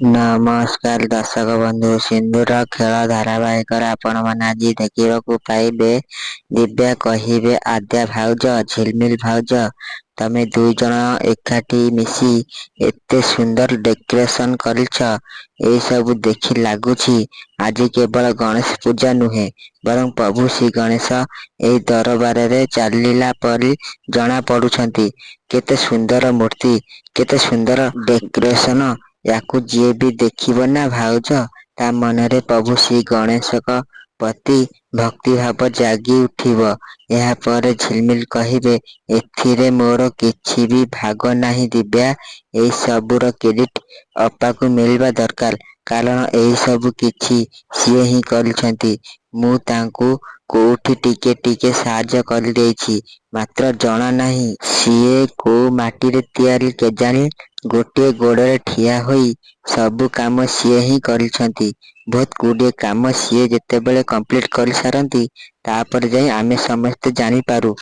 ନମସ୍କାର ଦର୍ଶକ ବନ୍ଧୁ, ସିନ୍ଦୁର ଖେଳ ଧାରାବାହିକରେ ଆପଣମାନେ ଆଜି ଦେଖିବାକୁ ପାଇବେ। ଦିବ୍ୟା କହିବେ ଆଦ୍ୟା ଭାଉଜ, ଝିଲମିଲ ଭାଉଜ, ତମେ ଦୁଇ ଜଣ ଏକାଠି ମିଶି ଏତେ ସୁନ୍ଦର ଡେକୋରେସନ କରିଛ। ଏଇ ସବୁ ଦେଖି ଲାଗୁଛି ଆଜି କେବଳ ଗଣେଶ ପୂଜା ନୁହେଁ, ବରଂ ପ୍ରଭୁ ଶ୍ରୀ ଗଣେଶ ଏହି ଦରବାରରେ ଚାଲିଲା ପରି ଜଣା ପଡୁଛନ୍ତି। କେତେ ସୁନ୍ଦର ମୂର୍ତ୍ତି, କେତେ ସୁନ୍ଦର ଡେକୋରେସନ। ୟାକୁ ଯିଏ ବି ଦେଖିବ ନା ଭାଉଜ, ତା ମନରେ ପ୍ରଭୁ ଶ୍ରୀ ଗଣେଶଙ୍କ ପ୍ରତି ଭକ୍ତିଭାବ ଜାଗି ଉଠିବ। ଏହାପରେ ଝିଲମିଲ କହିବେ, ଏଥିରେ ମୋର କିଛି ବି ଭାଗ ନାହିଁ ଦିବ୍ୟା। ଏଇ ସବୁର କ୍ରେଡିଟ ଅପାକୁ ମିଳିବା ଦରକାର, କାରଣ ଏଇ ସବୁ କିଛି ସିଏ ହିଁ କରିଛନ୍ତି। ମୁଁ ତାଙ୍କୁ କୋଉଠି ଟିକେ ଟିକେ ସାହାଯ୍ୟ କରିଦେଇଛି, ମାତ୍ର ଜଣା ନାହିଁ ସିଏ କୋଉ ମାଟିରେ ତିଆରି କେଜାଣି। ଗୋଟିଏ ଗୋଡରେ ଠିଆ ହୋଇ ସବୁ କାମ ସିଏ ହିଁ କରିଛନ୍ତି। ବହୁତ ଗୁଡ଼ିଏ କାମ ସିଏ ଯେତେବେଳେ କମ୍ପ୍ଲିଟ କରିସାରନ୍ତି, ତାପରେ ଯାଇ ଆମେ ସମସ୍ତେ ଜାଣିପାରୁ